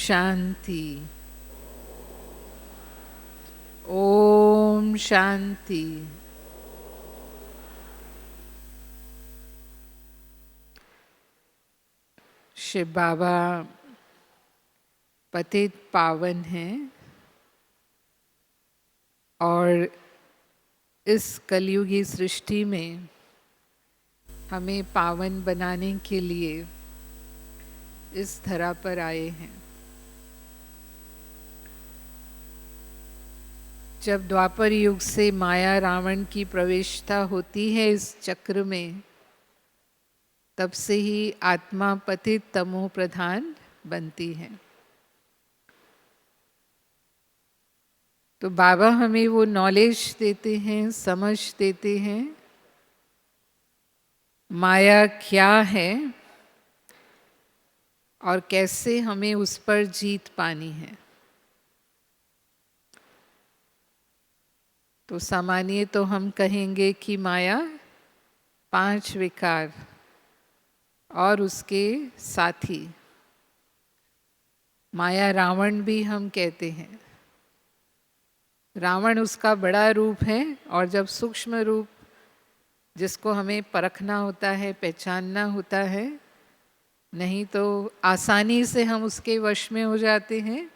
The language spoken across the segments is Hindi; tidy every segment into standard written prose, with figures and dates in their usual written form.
शांति। ओम शांति। शिव बाबा पतित पावन हैं और इस कलयुगी सृष्टि में हमें पावन बनाने के लिए इस धरा पर आए हैं। जब द्वापर युग से माया रावण की प्रवेशता होती है इस चक्र में, तब से ही आत्मा पतित तमो प्रधान बनती है। तो बाबा हमें वो नॉलेज देते हैं, समझ देते हैं माया क्या है और कैसे हमें उस पर जीत पानी है। तो सामान्य तो हम कहेंगे कि माया 5 विकार और उसके साथी, माया रावण भी हम कहते हैं। रावण उसका बड़ा रूप है और जब सूक्ष्म रूप जिसको हमें परखना होता है, पहचानना होता है, नहीं तो आसानी से हम उसके वश में हो जाते हैं,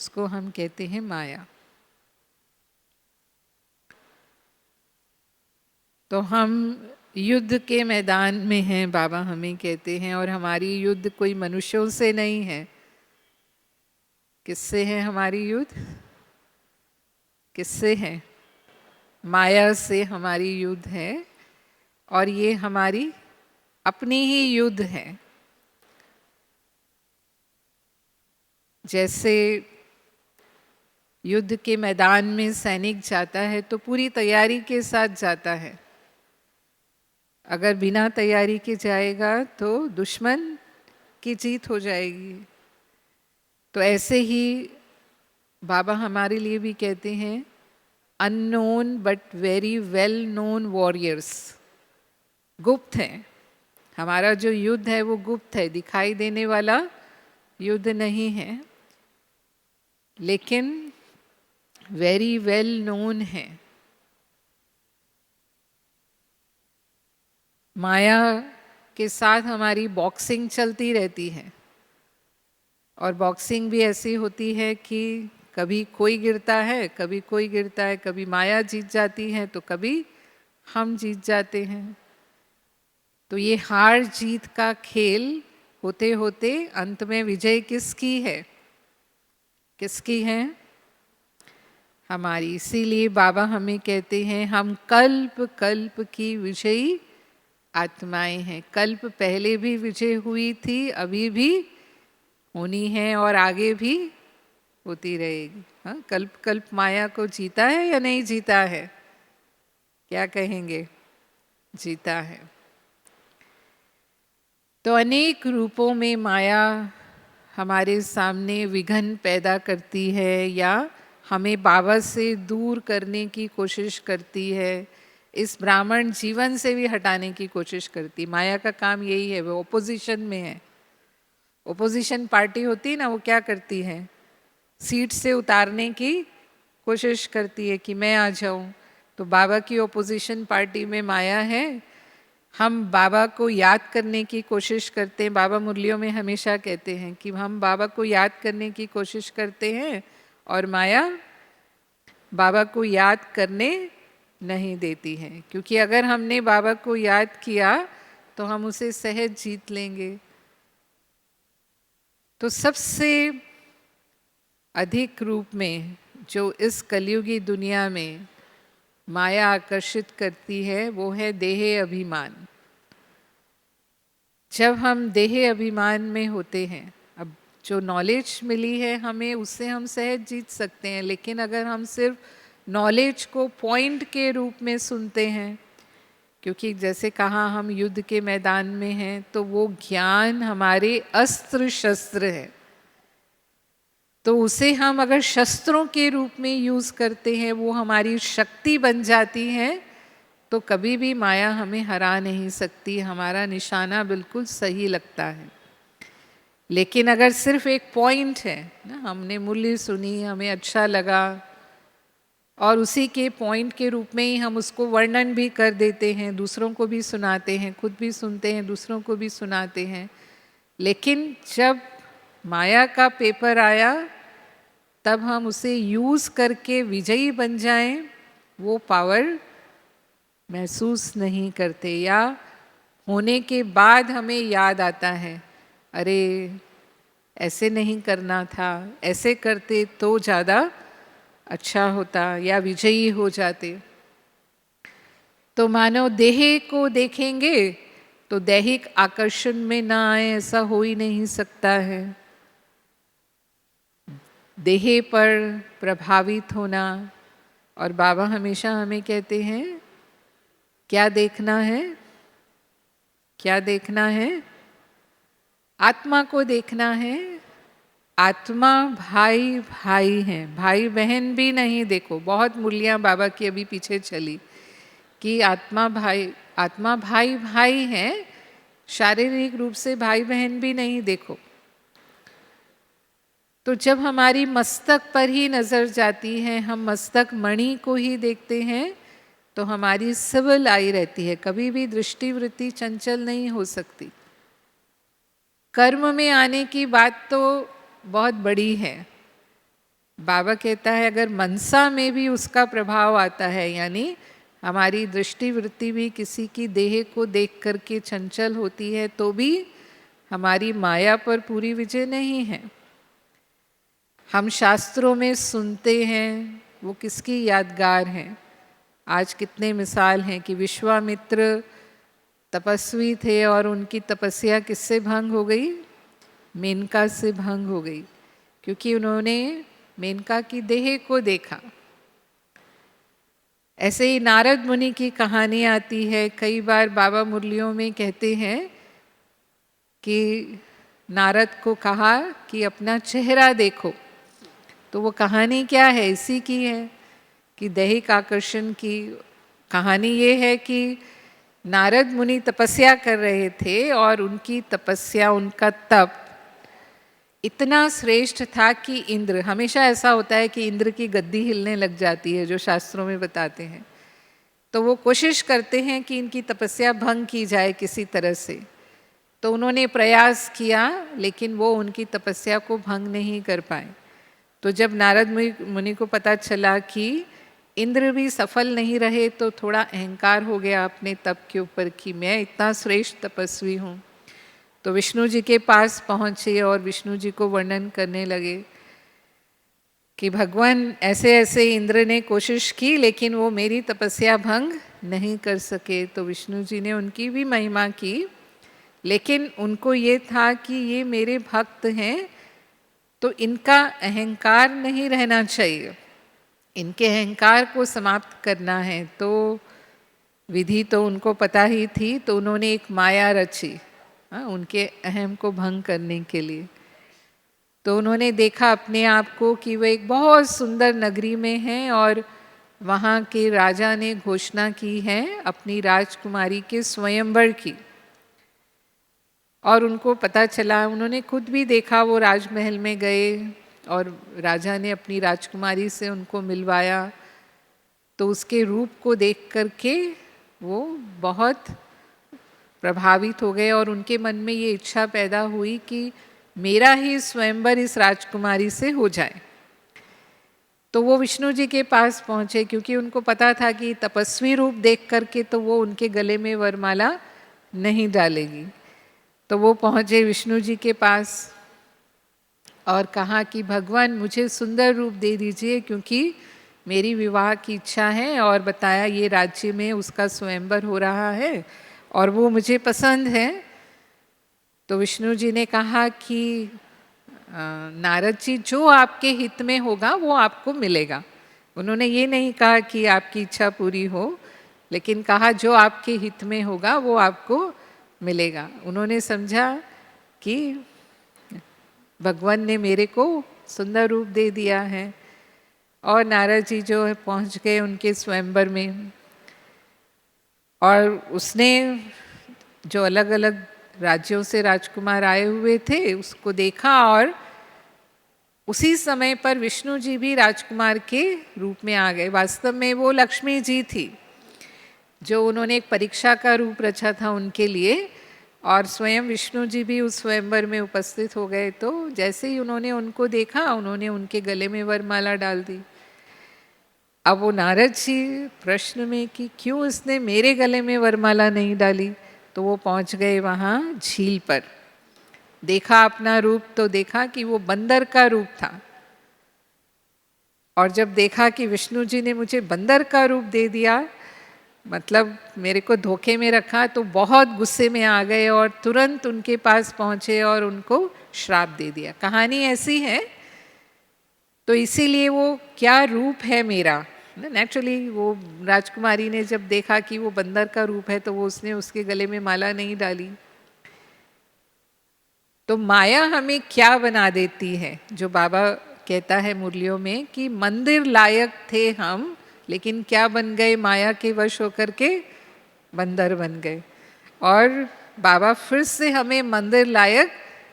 उसको हम कहते हैं माया। तो हम युद्ध के मैदान में हैं, बाबा हमें कहते हैं, और हमारी युद्ध कोई मनुष्यों से नहीं है। किससे है हमारी युद्ध? किससे है? माया से हमारी युद्ध है और ये हमारी अपनी ही युद्ध है। जैसे युद्ध के मैदान में सैनिक जाता है तो पूरी तैयारी के साथ जाता है। अगर बिना तैयारी के जाएगा तो दुश्मन की जीत हो जाएगी। तो ऐसे ही बाबा हमारे लिए भी कहते हैं, unknown but very well known warriors. गुप्त है, हमारा जो युद्ध है वो गुप्त है, दिखाई देने वाला युद्ध नहीं है, लेकिन वेरी वेल नोन है। माया के साथ हमारी बॉक्सिंग चलती रहती है, और बॉक्सिंग भी ऐसी होती है कि कभी कोई गिरता है, कभी कोई गिरता है, कभी माया जीत जाती है तो कभी हम जीत जाते हैं। तो ये हार जीत का खेल होते होते अंत में विजय किसकी है? किसकी है? हमारी। इसीलिए बाबा हमें कहते हैं, हम कल्प कल्प की विजयी आत्माएं हैं। कल्प पहले भी विजय हुई थी, अभी भी होनी है और आगे भी होती रहेगी। हाँ, कल्प कल्प माया को जीता है या नहीं जीता है? क्या कहेंगे? जीता है। तो अनेक रूपों में माया हमारे सामने विघ्न पैदा करती है या हमें बाबा से दूर करने की कोशिश करती है, इस ब्राह्मण जीवन से भी हटाने की कोशिश करती। माया का काम यही है, वो ओपोजिशन में है। ओपोजिशन पार्टी होती है ना, वो क्या करती है? सीट से उतारने की कोशिश करती है कि मैं आ जाऊं। तो बाबा की ओपोजिशन पार्टी में माया है। हम बाबा को याद करने की कोशिश करते हैं। बाबा मुरलियों में हमेशा कहते हैं कि हम बाबा को याद करने की कोशिश करते हैं और माया बाबा को याद करने नहीं देती है, क्योंकि अगर हमने बाबा को याद किया तो हम उसे सहज जीत लेंगे। तो सबसे अधिक रूप में जो इस कलयुगी दुनिया में माया आकर्षित करती है वो है देह अभिमान। जब हम देह अभिमान में होते हैं, अब जो नॉलेज मिली है हमें, उससे हम सहज जीत सकते हैं। लेकिन अगर हम सिर्फ नॉलेज को पॉइंट के रूप में सुनते हैं, क्योंकि जैसे कहा हम युद्ध के मैदान में हैं, तो वो ज्ञान हमारे अस्त्र शस्त्र है। तो उसे हम अगर शस्त्रों के रूप में यूज करते हैं, वो हमारी शक्ति बन जाती है, तो कभी भी माया हमें हरा नहीं सकती। हमारा निशाना बिल्कुल सही लगता है। लेकिन अगर सिर्फ एक पॉइंट है ना, हमने मूल्य सुनी, हमें अच्छा लगा और उसी के पॉइंट के रूप में ही हम उसको वर्णन भी कर देते हैं, दूसरों को भी सुनाते हैं, खुद भी सुनते हैं, दूसरों को भी सुनाते हैं। लेकिन जब माया का पेपर आया, तब हम उसे यूज करके विजयी बन जाएं, वो पावर महसूस नहीं करते। या होने के बाद हमें याद आता है, अरे ऐसे नहीं करना था, ऐसे करते तो ज़्यादा अच्छा होता या विजयी हो जाते। तो मानो देह को देखेंगे तो दैहिक आकर्षण में ना आए, ऐसा हो ही नहीं सकता है। देह पर प्रभावित होना। और बाबा हमेशा हमें कहते हैं, क्या देखना है? क्या देखना है? आत्मा को देखना है। आत्मा भाई भाई हैं, भाई बहन भी नहीं। देखो, बहुत मूल्यां बाबा की अभी पीछे चली कि आत्मा भाई भाई हैं, शारीरिक रूप से भाई बहन भी नहीं। देखो, तो जब हमारी मस्तक पर ही नजर जाती है, हम मस्तक मणि को ही देखते हैं, तो हमारी सिविल आई रहती है। कभी भी दृष्टि वृत्ति चंचल नहीं हो सकती। कर्म में आने की बात तो बहुत बड़ी है। बाबा कहता है अगर मनसा में भी उसका प्रभाव आता है, यानी हमारी दृष्टि वृत्ति भी किसी की देह को देख करके चंचल होती है, तो भी हमारी माया पर पूरी विजय नहीं है। हम शास्त्रों में सुनते हैं, वो किसकी यादगार हैं? आज कितने मिसाल हैं कि विश्वामित्र तपस्वी थे और उनकी तपस्या किससे भंग हो गई? मेनका से भंग हो गई, क्योंकि उन्होंने मेनका की देह को देखा। ऐसे ही नारद मुनि की कहानी आती है। कई बार बाबा मुरलियों में कहते हैं कि नारद को कहा कि अपना चेहरा देखो। तो वो कहानी क्या है? इसी की है कि दैहिक आकर्षण की कहानी ये है कि नारद मुनि तपस्या कर रहे थे और उनकी तपस्या, उनका तप इतना श्रेष्ठ था कि इंद्र, हमेशा ऐसा होता है कि इंद्र की गद्दी हिलने लग जाती है, जो शास्त्रों में बताते हैं। तो वो कोशिश करते हैं कि इनकी तपस्या भंग की जाए किसी तरह से। तो उन्होंने प्रयास किया, लेकिन वो उनकी तपस्या को भंग नहीं कर पाए। तो जब नारद मुनि को पता चला कि इंद्र भी सफल नहीं रहे, तो थोड़ा अहंकार हो गया अपने तप के ऊपर कि मैं इतना श्रेष्ठ तपस्वी हूँ। तो विष्णु जी के पास पहुँचे और विष्णु जी को वर्णन करने लगे कि भगवान ऐसे ऐसे इंद्र ने कोशिश की, लेकिन वो मेरी तपस्या भंग नहीं कर सके। तो विष्णु जी ने उनकी भी महिमा की, लेकिन उनको ये था कि ये मेरे भक्त हैं, तो इनका अहंकार नहीं रहना चाहिए, इनके अहंकार को समाप्त करना है। तो विधि तो उनको पता ही थी, तो उन्होंने एक माया रची उनके अहम को भंग करने के लिए। तो उन्होंने देखा अपने आप को कि वो एक बहुत सुंदर नगरी में हैं और वहाँ के राजा ने घोषणा की है अपनी राजकुमारी के स्वयंवर की। और उनको पता चला, उन्होंने खुद भी देखा, वो राजमहल में गए और राजा ने अपनी राजकुमारी से उनको मिलवाया। तो उसके रूप को देख करके वो बहुत प्रभावित हो गए और उनके मन में ये इच्छा पैदा हुई कि मेरा ही स्वयंवर इस राजकुमारी से हो जाए। तो वो विष्णु जी के पास पहुँचे, क्योंकि उनको पता था कि तपस्वी रूप देख करके तो वो उनके गले में वरमाला नहीं डालेगी। तो वो पहुँचे विष्णु जी के पास और कहा कि भगवान मुझे सुंदर रूप दे दीजिए, क्योंकि मेरी विवाह की इच्छा है, और बताया ये राज्य में उसका स्वयंवर हो रहा है और वो मुझे पसंद है। तो विष्णु जी ने कहा कि नारद जी, जो आपके हित में होगा वो आपको मिलेगा। उन्होंने ये नहीं कहा कि आपकी इच्छा पूरी हो, लेकिन कहा जो आपके हित में होगा वो आपको मिलेगा। उन्होंने समझा कि भगवान ने मेरे को सुंदर रूप दे दिया है। और नारद जी जो है पहुंच गए उनके स्वयंवर में, और उसने जो अलग अलग राज्यों से राजकुमार आए हुए थे उसको देखा, और उसी समय पर विष्णु जी भी राजकुमार के रूप में आ गए। वास्तव में वो लक्ष्मी जी थी, जो उन्होंने एक परीक्षा का रूप रचा था उनके लिए, और स्वयं विष्णु जी भी उस स्वयंवर में उपस्थित हो गए। तो जैसे ही उन्होंने उनको देखा, उन्होंने उनके गले में वरमाला डाल दी। अब वो नारद जी प्रश्न में कि क्यों इसने मेरे गले में वरमाला नहीं डाली, तो वो पहुंच गए वहाँ झील पर। देखा अपना रूप, तो देखा कि वो बंदर का रूप था। और जब देखा कि विष्णु जी ने मुझे बंदर का रूप दे दिया, मतलब मेरे को धोखे में रखा, तो बहुत गुस्से में आ गए और तुरंत उनके पास पहुँचे और उनको श्राप दे दिया। कहानी ऐसी है। तो इसीलिए वो क्या रूप है मेरा, नेचुरली वो राजकुमारी ने जब देखा कि वो बंदर का रूप है, तो वो उसने उसके गले में माला नहीं डाली। तो माया हमें क्या बना देती है, जो बाबा कहता है मुरलियों में कि मंदिर लायक थे हम, लेकिन क्या बन गए, माया के वश होकर के बंदर बन गए। और बाबा फिर से हमें मंदिर लायक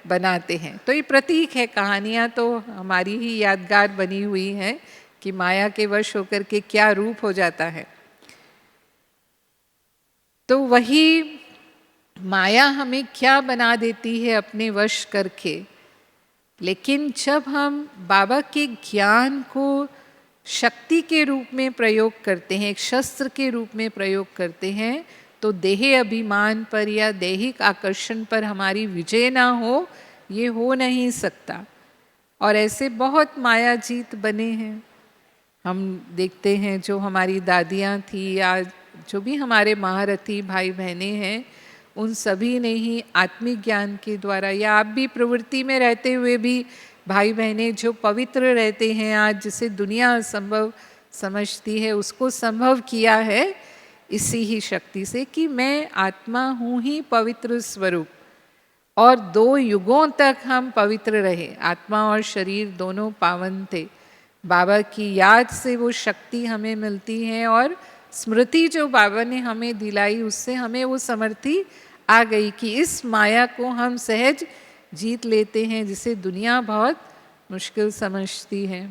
बनाते हैं। तो ये प्रतीक है, कहानियाँ तो हमारी ही यादगार बनी हुई हैं कि माया के वश होकर के क्या रूप हो जाता है। तो वही माया हमें क्या बना देती है अपने वश करके। लेकिन जब हम बाबा के ज्ञान को शक्ति के रूप में प्रयोग करते हैं, एक शस्त्र के रूप में प्रयोग करते हैं, तो देह अभिमान पर या दैहिक आकर्षण पर हमारी विजय ना हो, ये हो नहीं सकता। और ऐसे बहुत मायाजीत बने हैं। हम देखते हैं जो हमारी दादियाँ थी या जो भी हमारे महारथी भाई बहनें हैं, उन सभी ने ही आत्मिक ज्ञान के द्वारा, या आप भी प्रवृत्ति में रहते हुए भी भाई बहनें जो पवित्र रहते हैं आज, जिसे दुनिया असंभव समझती है, उसको संभव किया है इसी ही शक्ति से कि मैं आत्मा हूँ ही पवित्र स्वरूप। और 2 युगों तक हम पवित्र रहे, आत्मा और शरीर दोनों पावन थे। बाबा की याद से वो शक्ति हमें मिलती है और स्मृति जो बाबा ने हमें दिलाई, उससे हमें वो समर्थी आ गई कि इस माया को हम सहज जीत लेते हैं, जिसे दुनिया बहुत मुश्किल समझती है।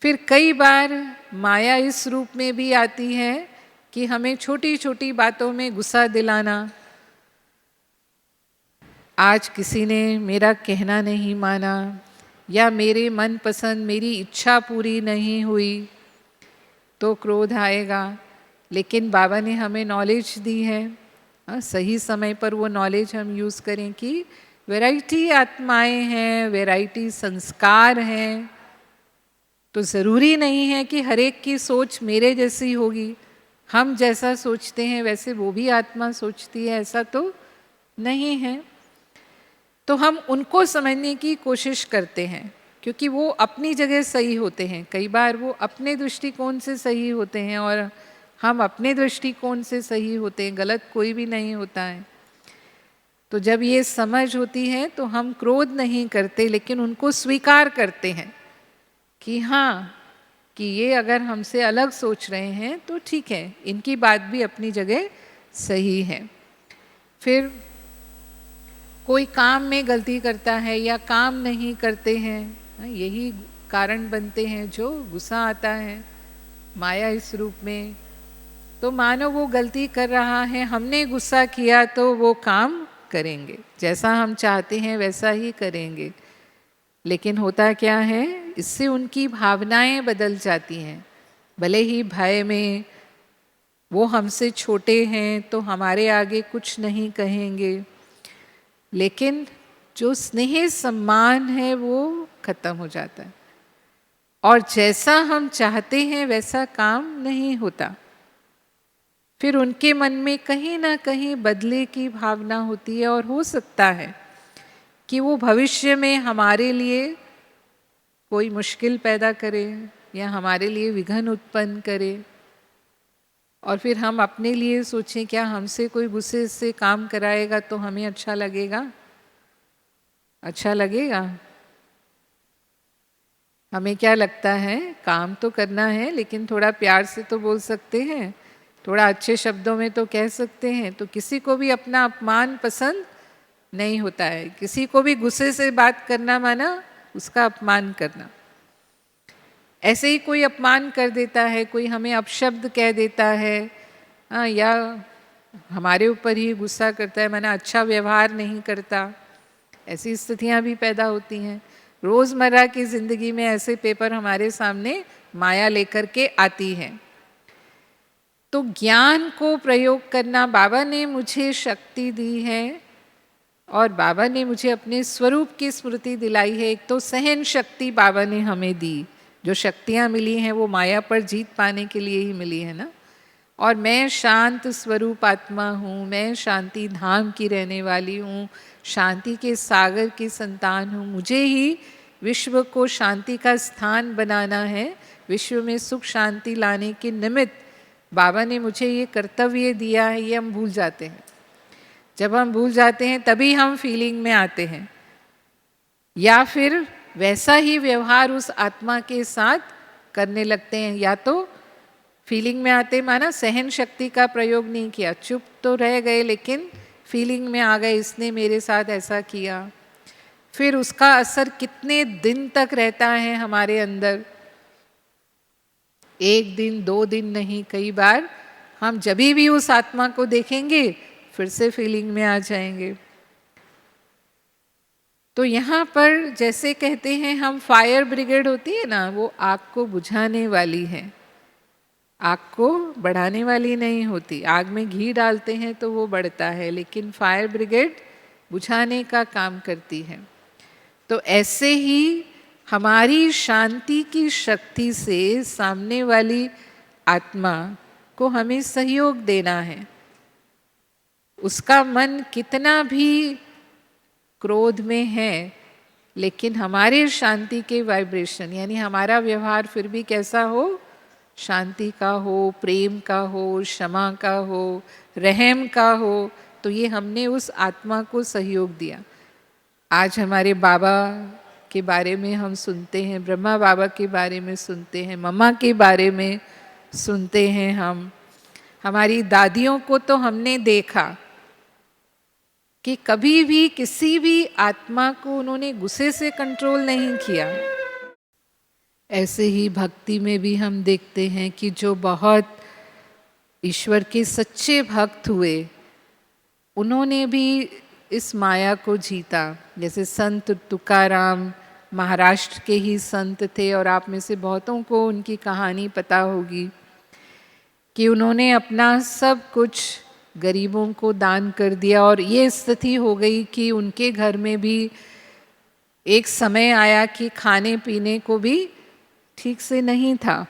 फिर कई बार माया इस रूप में भी आती है कि हमें छोटी छोटी बातों में गुस्सा दिलाना। आज किसी ने मेरा कहना नहीं माना, या मेरे मन पसंद मेरी इच्छा पूरी नहीं हुई, तो क्रोध आएगा। लेकिन बाबा ने हमें नॉलेज दी है, सही समय पर वो नॉलेज हम यूज़ करें कि वैरायटी आत्माएं हैं, वैरायटी संस्कार हैं, तो ज़रूरी नहीं है कि हर एक की सोच मेरे जैसी होगी। हम जैसा सोचते हैं वैसे वो भी आत्मा सोचती है, ऐसा तो नहीं है। तो हम उनको समझने की कोशिश करते हैं क्योंकि वो अपनी जगह सही होते हैं। कई बार वो अपने दृष्टिकोण से सही होते हैं और हम अपने दृष्टिकोण से सही होते हैं, गलत कोई भी नहीं होता है। तो जब ये समझ होती है तो हम क्रोध नहीं करते, लेकिन उनको स्वीकार करते हैं कि हाँ, कि ये अगर हमसे अलग सोच रहे हैं तो ठीक है, इनकी बात भी अपनी जगह सही है। फिर कोई काम में गलती करता है या काम नहीं करते हैं, यही कारण बनते हैं जो गुस्सा आता है माया इस रूप में। तो मानो वो गलती कर रहा है, हमने गुस्सा किया तो वो काम करेंगे, जैसा हम चाहते हैं वैसा ही करेंगे। लेकिन होता क्या है, इससे उनकी भावनाएं बदल जाती हैं। भले ही भय में वो हमसे छोटे हैं तो हमारे आगे कुछ नहीं कहेंगे, लेकिन जो स्नेह सम्मान है वो खत्म हो जाता है और जैसा हम चाहते हैं वैसा काम नहीं होता। फिर उनके मन में कहीं ना कहीं बदले की भावना होती है और हो सकता है कि वो भविष्य में हमारे लिए कोई मुश्किल पैदा करे या हमारे लिए विघ्न उत्पन्न करे, और फिर हम अपने लिए सोचें क्या हमसे कोई गुस्से से काम कराएगा तो हमें अच्छा लगेगा? अच्छा लगेगा? हमें क्या लगता है, काम तो करना है लेकिन थोड़ा प्यार से तो बोल सकते हैं, थोड़ा अच्छे शब्दों में तो कह सकते हैं। तो किसी को भी अपना अपमान पसंद नहीं होता है, किसी को भी गुस्से से बात करना माना उसका अपमान करना। ऐसे ही कोई अपमान कर देता है, कोई हमें अपशब्द कह देता है, या हमारे ऊपर ही गुस्सा करता है, माना अच्छा व्यवहार नहीं करता, ऐसी स्थितियां भी पैदा होती हैं। रोज़मर्रा की ज़िंदगी में ऐसे पेपर हमारे सामने माया लेकर के आती है। तो ज्ञान को प्रयोग करना, बाबा ने मुझे शक्ति दी है और बाबा ने मुझे अपने स्वरूप की स्मृति दिलाई है। एक तो सहन शक्ति बाबा ने हमें दी, जो शक्तियाँ मिली हैं वो माया पर जीत पाने के लिए ही मिली है ना। और मैं शांत स्वरूप आत्मा हूँ, मैं शांति धाम की रहने वाली हूँ, शांति के सागर की संतान हूँ। मुझे ही विश्व को शांति का स्थान बनाना है, विश्व में सुख शांति लाने के निमित्त बाबा ने मुझे ये कर्तव्य दिया है। ये हम भूल जाते हैं। जब हम भूल जाते हैं तभी हम फीलिंग में आते हैं, या फिर वैसा ही व्यवहार उस आत्मा के साथ करने लगते हैं। या तो फीलिंग में आते माना सहन शक्ति का प्रयोग नहीं किया, चुप तो रह गए लेकिन फीलिंग में आ गए, इसने मेरे साथ ऐसा किया। फिर उसका असर कितने दिन तक रहता है हमारे अंदर, 1 दिन 2 दिन नहीं, कई बार हम जब भी उस आत्मा को देखेंगे फिर से फीलिंग में आ जाएंगे। तो यहाँ पर जैसे कहते हैं हम, फायर ब्रिगेड होती है ना, वो आग को बुझाने वाली है, आग को बढ़ाने वाली नहीं होती। आग में घी डालते हैं तो वो बढ़ता है, लेकिन फायर ब्रिगेड बुझाने का काम करती है। तो ऐसे ही हमारी शांति की शक्ति से सामने वाली आत्मा को हमें सहयोग देना है। उसका मन कितना भी क्रोध में है लेकिन हमारे शांति के वाइब्रेशन, यानी हमारा व्यवहार फिर भी कैसा हो, शांति का हो, प्रेम का हो, क्षमा का हो, रहम का हो, तो ये हमने उस आत्मा को सहयोग दिया। आज हमारे बाबा के बारे में हम सुनते हैं, ब्रह्मा बाबा के बारे में सुनते हैं, मम्मा के बारे में सुनते हैं हम। हमारी दादियों को तो हमने देखा कि कभी भी किसी भी आत्मा को उन्होंने गुस्से से कंट्रोल नहीं किया। ऐसे ही भक्ति में भी हम देखते हैं कि जो बहुत ईश्वर के सच्चे भक्त हुए, उन्होंने भी इस माया को जीता। जैसे संत तुकाराम महाराष्ट्र के ही संत थे, और आप में से बहुतों को उनकी कहानी पता होगी कि उन्होंने अपना सब कुछ गरीबों को दान कर दिया। और ये स्थिति हो गई कि उनके घर में भी एक समय आया कि खाने पीने को भी ठीक से नहीं था।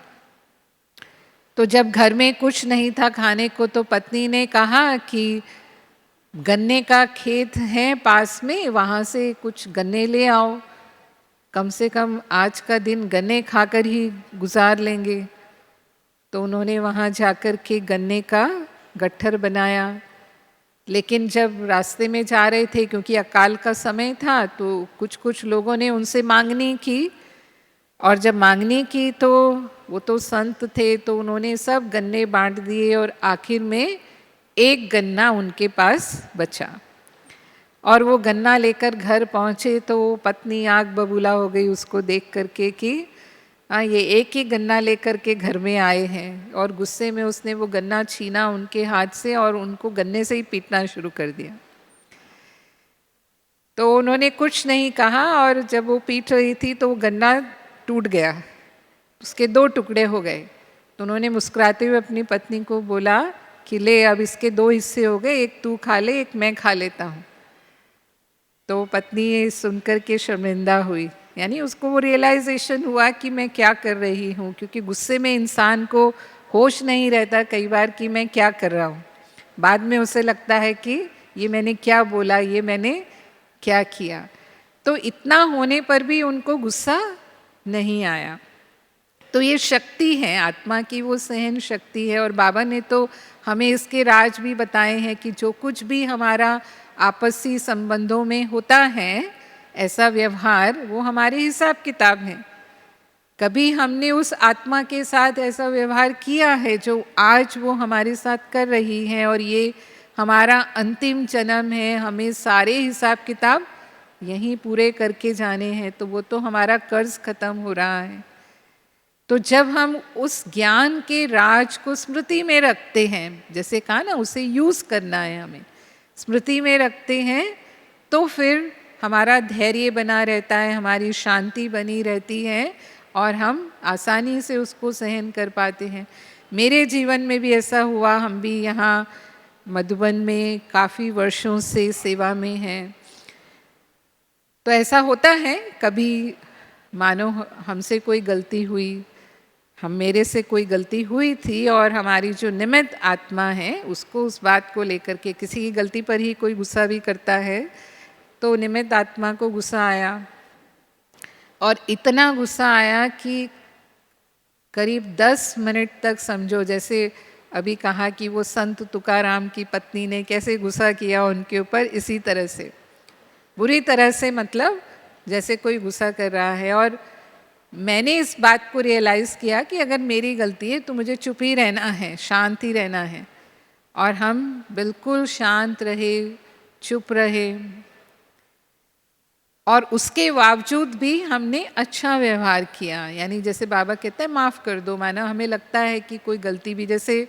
तो जब घर में कुछ नहीं था खाने को, तो पत्नी ने कहा कि गन्ने का खेत है पास में, वहाँ से कुछ गन्ने ले आओ, कम से कम आज का दिन गन्ने खाकर ही गुजार लेंगे। तो उन्होंने वहाँ जाकर के गन्ने का गट्ठर बनाया। लेकिन जब रास्ते में जा रहे थे, क्योंकि अकाल का समय था, तो कुछ कुछ लोगों ने उनसे मांगनी की, और जब मांगनी की तो वो तो संत थे, तो उन्होंने सब गन्ने बांट दिए, और आखिर में एक गन्ना उनके पास बचा। और वो गन्ना लेकर घर पहुँचे तो पत्नी आग बबूला हो गई उसको देख करके कि हाँ, ये एक ही गन्ना लेकर के घर में आए हैं। और गुस्से में उसने वो गन्ना छीना उनके हाथ से और उनको गन्ने से ही पीटना शुरू कर दिया। तो उन्होंने कुछ नहीं कहा, और जब वो पीट रही थी तो वो गन्ना टूट गया, उसके 2 टुकड़े हो गए। तो उन्होंने मुस्कुराते हुए अपनी पत्नी को बोला कि ले, अब इसके 2 हिस्से हो गए, एक तू खा ले, एक मैं खा लेता हूँ। तो पत्नी ये सुनकर के शर्मिंदा हुई, यानी उसको वो रियलाइजेशन हुआ कि मैं क्या कर रही हूँ, क्योंकि गुस्से में इंसान को होश नहीं रहता कई बार कि मैं क्या कर रहा हूँ। बाद में उसे लगता है कि ये मैंने क्या बोला, ये मैंने क्या किया। तो इतना होने पर भी उनको गुस्सा नहीं आया। तो ये शक्ति है आत्मा की, वो सहन शक्ति है। और बाबा ने तो हमें इसके राज भी बताए हैं कि जो कुछ भी हमारा आपसी संबंधों में होता है, ऐसा व्यवहार, वो हमारे हिसाब किताब है। कभी हमने उस आत्मा के साथ ऐसा व्यवहार किया है जो आज वो हमारे साथ कर रही है, और ये हमारा अंतिम जन्म है, हमें सारे हिसाब किताब यहीं पूरे करके जाने हैं, तो वो तो हमारा कर्ज खत्म हो रहा है। तो जब हम उस ज्ञान के राज को स्मृति में रखते हैं, जैसे कहा ना, उसे यूज़ करना है, हमें स्मृति में रखते हैं, तो फिर हमारा धैर्य बना रहता है, हमारी शांति बनी रहती है, और हम आसानी से उसको सहन कर पाते हैं। मेरे जीवन में भी ऐसा हुआ। हम भी यहाँ मधुबन में काफ़ी वर्षों से सेवा में हैं। तो ऐसा होता है, कभी मानो हमसे कोई गलती हुई, मेरे से कोई गलती हुई थी, और हमारी जो निमित्त आत्मा है उसको उस बात को लेकर के, किसी की गलती पर ही कोई गुस्सा भी करता है, तो निमित्त आत्मा को गुस्सा आया, और इतना गुस्सा आया कि करीब 10 मिनट तक, समझो जैसे अभी कहा कि वो संत तुकाराम की पत्नी ने कैसे गुस्सा किया उनके ऊपर, इसी तरह से बुरी तरह से, मतलब जैसे कोई गुस्सा कर रहा है। और मैंने इस बात को रियलाइज़ किया कि अगर मेरी गलती है तो मुझे चुप ही रहना है, शांत ही रहना है। और हम बिल्कुल शांत रहे, चुप रहे, और उसके बावजूद भी हमने अच्छा व्यवहार किया। यानी जैसे बाबा कहते हैं माफ़ कर दो, माना हमें लगता है कि कोई गलती भी, जैसे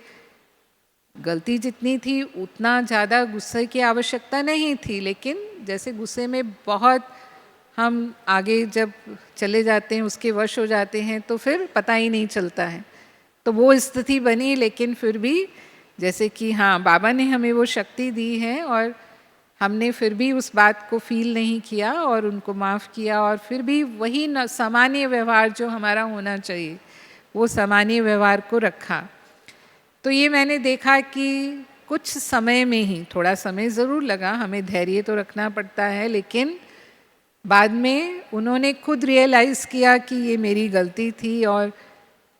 गलती जितनी थी उतना ज़्यादा गुस्से की आवश्यकता नहीं थी, लेकिन जैसे गुस्से में बहुत हम आगे जब चले जाते हैं, उसके वश हो जाते हैं, तो फिर पता ही नहीं चलता है। तो वो स्थिति बनी, लेकिन फिर भी जैसे कि हाँ, बाबा ने हमें वो शक्ति दी है, और हमने फिर भी उस बात को फील नहीं किया और उनको माफ़ किया, और फिर भी वही सामान्य व्यवहार जो हमारा होना चाहिए, वो सामान्य व्यवहार को रखा। तो ये मैंने देखा कि कुछ समय में ही, थोड़ा समय ज़रूर लगा, हमें धैर्य तो रखना पड़ता है, लेकिन बाद में उन्होंने खुद रियलाइज़ किया कि ये मेरी गलती थी और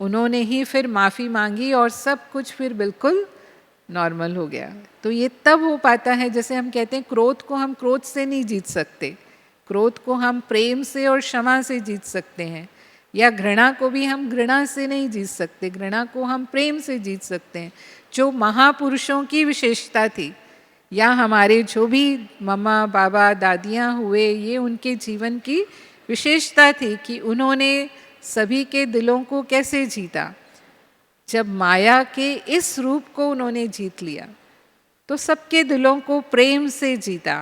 उन्होंने ही फिर माफ़ी मांगी और सब कुछ फिर बिल्कुल नॉर्मल हो गया। तो ये तब हो पाता है, जैसे हम कहते हैं क्रोध को हम क्रोध से नहीं जीत सकते, क्रोध को हम प्रेम से और क्षमा से जीत सकते हैं, या घृणा को भी हम घृणा से नहीं जीत सकते, घृणा को हम प्रेम से जीत सकते हैं। जो महापुरुषों की विशेषता थी, या हमारे जो भी मम्मा बाबा दादियाँ हुए, ये उनके जीवन की विशेषता थी कि उन्होंने सभी के दिलों को कैसे जीता। जब माया के इस रूप को उन्होंने जीत लिया तो सबके दिलों को प्रेम से जीता,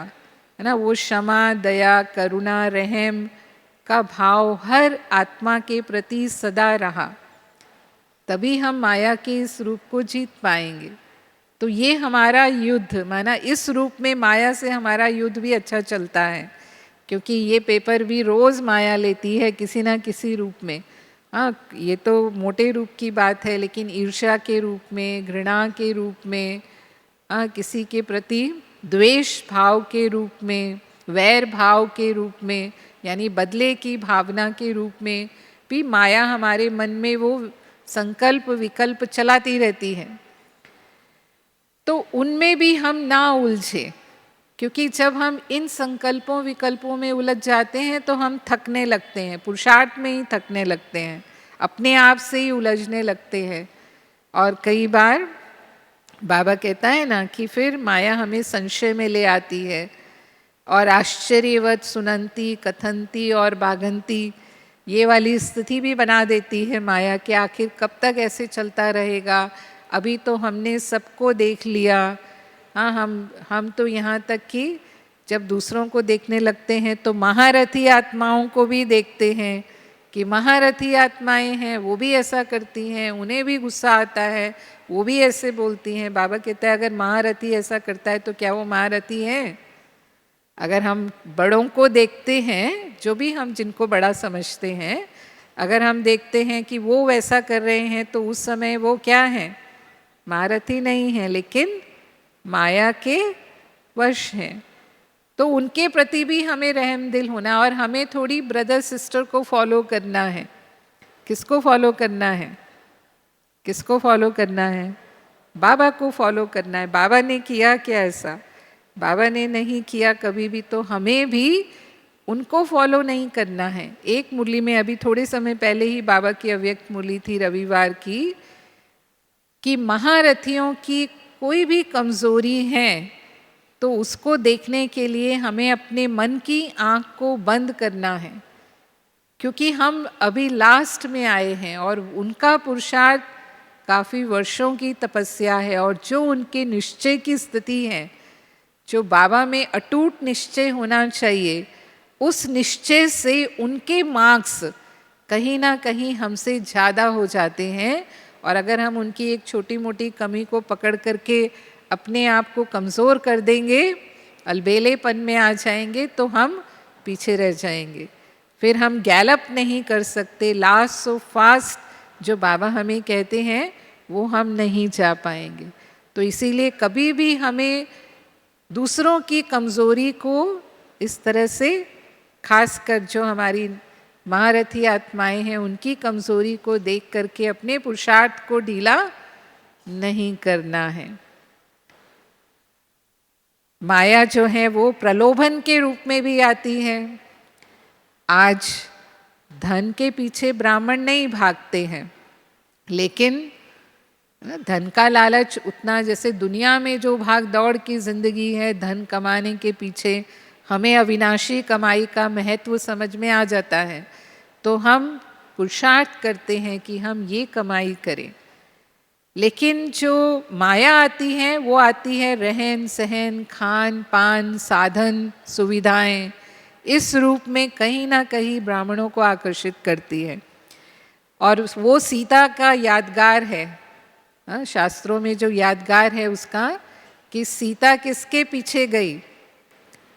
है ना। वो क्षमा, दया, करुणा, रहम का भाव हर आत्मा के प्रति सदा रहा, तभी हम माया के इस रूप को जीत पाएंगे। तो ये हमारा युद्ध, माना इस रूप में माया से हमारा युद्ध भी अच्छा चलता है, क्योंकि ये पेपर भी रोज़ माया लेती है किसी ना किसी रूप में। हाँ, ये तो मोटे रूप की बात है, लेकिन ईर्ष्या के रूप में, घृणा के रूप में, किसी के प्रति द्वेष भाव के रूप में, वैर भाव के रूप में, यानी बदले की भावना के रूप में भी माया हमारे मन में वो संकल्प विकल्प चलाती रहती है। तो उनमें भी हम ना उलझे, क्योंकि जब हम इन संकल्पों विकल्पों में उलझ जाते हैं तो हम थकने लगते हैं, पुरुषार्थ में ही थकने लगते हैं, अपने आप से ही उलझने लगते हैं। और कई बार बाबा कहता है ना कि फिर माया हमें संशय में ले आती है और आश्चर्यवत सुनंती कथंती और बागंती, ये वाली स्थिति भी बना देती है माया कि आखिर कब तक ऐसे चलता रहेगा, अभी तो हमने सबको देख लिया। हाँ, हम तो यहाँ तक कि जब दूसरों को देखने लगते हैं तो महारथी आत्माओं को भी देखते हैं कि महारथी आत्माएं हैं, वो भी ऐसा करती हैं, उन्हें भी गुस्सा आता है, वो भी ऐसे बोलती हैं। बाबा कहता है अगर महारथी ऐसा करता है तो क्या वो महारथी है? अगर हम बड़ों को देखते हैं, जो भी हम जिनको बड़ा समझते हैं, अगर हम देखते हैं कि वो वैसा कर रहे हैं तो उस समय वो क्या है? महारथी नहीं है, लेकिन माया के वश हैं। तो उनके प्रति भी हमें रहम दिल होना, और हमें थोड़ी ब्रदर सिस्टर को फॉलो करना है। किसको फॉलो करना है? किसको फॉलो करना है? बाबा को फॉलो करना है। बाबा ने किया क्या ऐसा? बाबा ने नहीं किया कभी भी, तो हमें भी उनको फॉलो नहीं करना है। एक मुरली में अभी थोड़े समय पहले ही बाबा की अव्यक्त मुरली थी रविवार की, कि महारथियों की कोई भी कमज़ोरी है तो उसको देखने के लिए हमें अपने मन की आँख को बंद करना है, क्योंकि हम अभी लास्ट में आए हैं और उनका पुरुषार्थ काफ़ी वर्षों की तपस्या है, और जो उनके निश्चय की स्थिति है, जो बाबा में अटूट निश्चय होना चाहिए, उस निश्चय से उनके मार्क्स कहीं ना कहीं हमसे ज़्यादा हो जाते हैं। और अगर हम उनकी एक छोटी मोटी कमी को पकड़ करके अपने आप को कमज़ोर कर देंगे, अलबेलेपन में आ जाएंगे, तो हम पीछे रह जाएंगे, फिर हम गैलप नहीं कर सकते, लास्ट सो फास्ट जो बाबा हमें कहते हैं वो हम नहीं जा पाएंगे। तो इसीलिए कभी भी हमें दूसरों की कमज़ोरी को इस तरह से, खासकर जो हमारी महारथी आत्माएं हैं, उनकी कमज़ोरी को देख करके अपने पुरुषार्थ को ढीला नहीं करना है। माया जो है वो प्रलोभन के रूप में भी आती है। आज धन के पीछे ब्राह्मण नहीं भागते हैं, लेकिन धन का लालच उतना, जैसे दुनिया में जो भाग दौड़ की जिंदगी है धन कमाने के पीछे, हमें अविनाशी कमाई का महत्व समझ में आ जाता है, तो हम पुरुषार्थ करते हैं कि हम ये कमाई करें। लेकिन जो माया आती है वो आती है रहन सहन, खान पान, साधन, सुविधाएं, इस रूप में कहीं ना कहीं ब्राह्मणों को आकर्षित करती है। और वो सीता का यादगार है, शास्त्रों में जो यादगार है उसका, कि सीता किसके पीछे गई?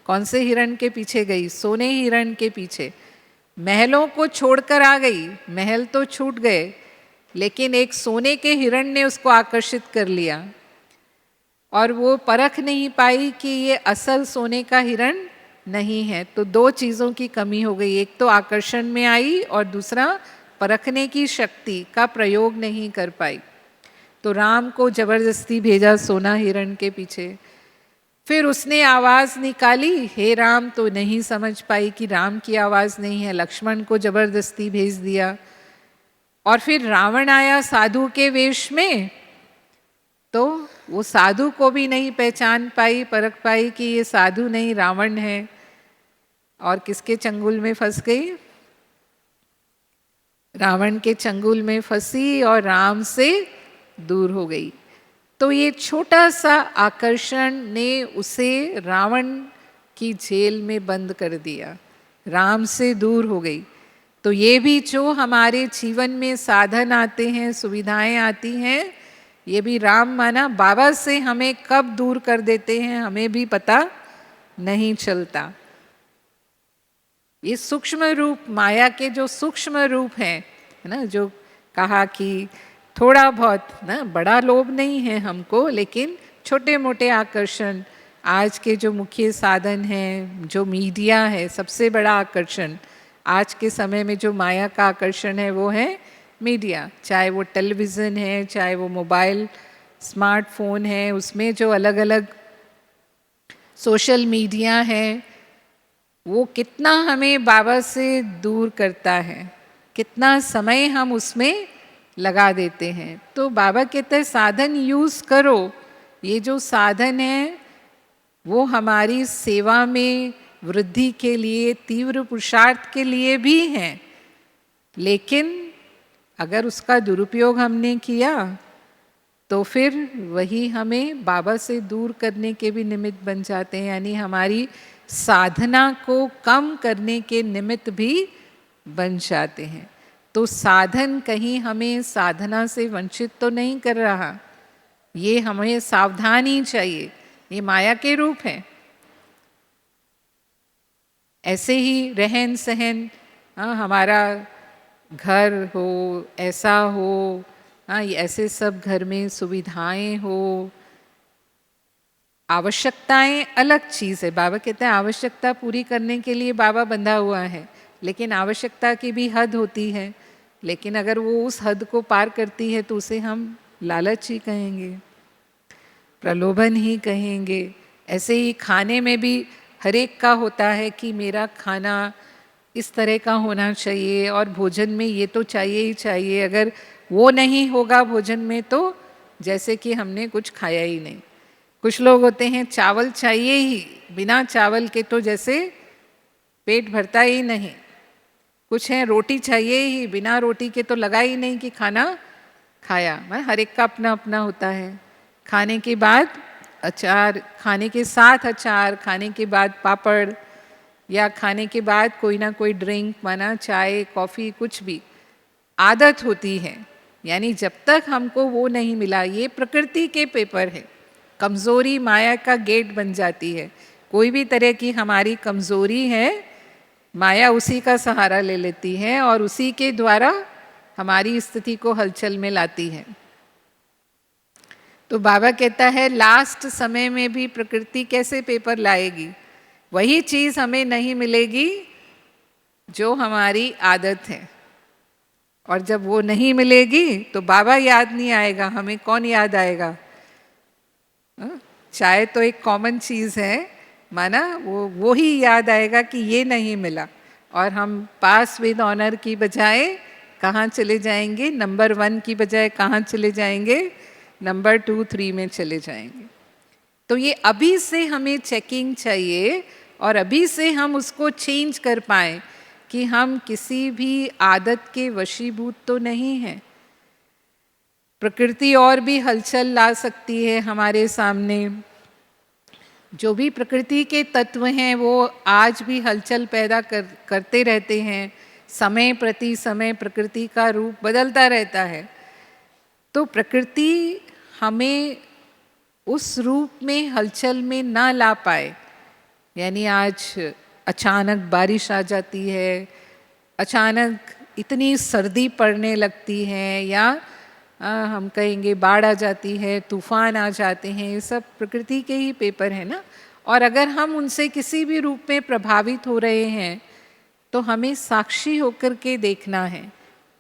कौन से हिरण के पीछे गई? सोने हिरण के पीछे। महलों को छोड़कर आ गई, महल तो छूट गए, लेकिन एक सोने के हिरण ने उसको आकर्षित कर लिया, और वो परख नहीं पाई कि ये असल सोने का हिरण नहीं है। तो दो चीज़ों की कमी हो गई, एक तो आकर्षण में आई और दूसरा परखने की शक्ति का प्रयोग नहीं कर पाई। तो राम को जबरदस्ती भेजा सोना हिरण के पीछे। फिर उसने आवाज़ निकाली, हे राम, तो नहीं समझ पाई कि राम की आवाज़ नहीं है, लक्ष्मण को जबरदस्ती भेज दिया। और फिर रावण आया साधु के वेश में, तो वो साधु को भी नहीं पहचान पाई, परख पाई कि ये साधु नहीं रावण है, और किसके चंगुल में फंस गई? रावण के चंगुल में फंसी और राम से दूर हो गई। तो ये छोटा सा आकर्षण ने उसे रावण की जेल में बंद कर दिया, राम से दूर हो गई। तो ये भी जो हमारे जीवन में साधन आते हैं, सुविधाएं आती हैं, ये भी राम माना बाबा से हमें कब दूर कर देते हैं हमें भी पता नहीं चलता। ये सूक्ष्म रूप, माया के जो सूक्ष्म रूप हैं, है ना, जो कहा कि थोड़ा बहुत ना, बड़ा लोभ नहीं है हमको, लेकिन छोटे मोटे आकर्षण, आज के जो मुख्य साधन हैं, जो मीडिया है, सबसे बड़ा आकर्षण आज के समय में जो माया का आकर्षण है वो है मीडिया। चाहे वो टेलीविज़न है, चाहे वो मोबाइल स्मार्टफोन है, उसमें जो अलग अलग सोशल मीडिया है, वो कितना हमें बाबा से दूर करता है, कितना समय हम उसमें लगा देते हैं। तो बाबा कहते हैं साधन यूज़ करो। ये जो साधन है वो हमारी सेवा में वृद्धि के लिए, तीव्र पुरुषार्थ के लिए भी हैं, लेकिन अगर उसका दुरुपयोग हमने किया तो फिर वही हमें बाबा से दूर करने के भी निमित्त बन जाते हैं, यानी हमारी साधना को कम करने के निमित्त भी बन जाते हैं। तो साधन कहीं हमें साधना से वंचित तो नहीं कर रहा, ये हमें सावधानी चाहिए, ये माया के रूप है। ऐसे ही रहन सहन, हमारा घर हो, ऐसा हो, ऐसे सब घर में सुविधाएं हो, आवश्यकताएं अलग चीज़ है। बाबा कहते हैं आवश्यकता पूरी करने के लिए बाबा बंधा हुआ है, लेकिन आवश्यकता की भी हद होती है। लेकिन अगर वो उस हद को पार करती है तो उसे हम लालच ही कहेंगे, प्रलोभन ही कहेंगे। ऐसे ही खाने में भी हर एक का होता है कि मेरा खाना इस तरह का होना चाहिए और भोजन में ये तो चाहिए ही चाहिए, अगर वो नहीं होगा भोजन में तो जैसे कि हमने कुछ खाया ही नहीं। कुछ लोग होते हैं चावल चाहिए ही, बिना चावल के तो जैसे पेट भरता ही नहीं। कुछ हैं रोटी चाहिए ही, बिना रोटी के तो लगा ही नहीं कि खाना खाया। हर एक का अपना अपना होता है। खाने के बाद अचार, खाने के साथ अचार, खाने के बाद पापड़, या खाने के बाद कोई ना कोई ड्रिंक, माना चाय कॉफ़ी, कुछ भी आदत होती है। यानी जब तक हमको वो नहीं मिला, ये प्रकृति के पेपर है। कमज़ोरी माया का गेट बन जाती है। कोई भी तरह की हमारी कमज़ोरी है, माया उसी का सहारा ले लेती है और उसी के द्वारा हमारी स्थिति को हलचल में लाती है। तो बाबा कहता है लास्ट समय में भी प्रकृति कैसे पेपर लाएगी? वही चीज़ हमें नहीं मिलेगी जो हमारी आदत है, और जब वो नहीं मिलेगी तो बाबा याद नहीं आएगा, हमें कौन याद आएगा? चाय तो एक कॉमन चीज़ है, माना वो ही याद आएगा कि ये नहीं मिला, और हम पास विद ऑनर की बजाय कहाँ चले जाएंगे? नंबर 1 की बजाय कहाँ चले जाएंगे? नंबर 2, 3 में चले जाएंगे। तो ये अभी से हमें चेकिंग चाहिए और अभी से हम उसको चेंज कर पाएँ कि हम किसी भी आदत के वशीभूत तो नहीं हैं। प्रकृति और भी हलचल ला सकती है हमारे सामने। जो भी प्रकृति के तत्व हैं वो आज भी हलचल पैदा करते रहते हैं। समय प्रति समय प्रकृति का रूप बदलता रहता है। तो प्रकृति हमें उस रूप में हलचल में ना ला पाए, यानी आज अचानक बारिश आ जाती है, अचानक इतनी सर्दी पड़ने लगती है, या हम कहेंगे बाढ़ आ जाती है, तूफान आ जाते हैं, ये सब प्रकृति के ही पेपर है ना। और अगर हम उनसे किसी भी रूप में प्रभावित हो रहे हैं तो हमें साक्षी होकर के देखना है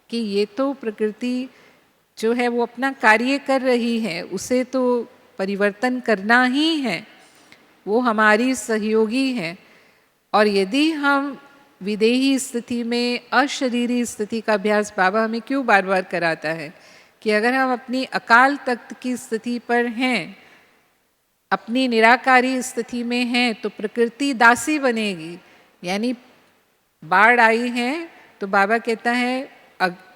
कि ये तो प्रकृति जो है वो अपना कार्य कर रही है, उसे तो परिवर्तन करना ही है, वो हमारी सहयोगी है। और यदि हम विदेही स्थिति में, अशरीरी स्थिति का अभ्यास बाबा हमें क्यों बार बार कराता है कि अगर हम अपनी अकाल तख्त की स्थिति पर हैं, अपनी निराकारी स्थिति में हैं, तो प्रकृति दासी बनेगी। यानी बाढ़ आई है तो बाबा कहता है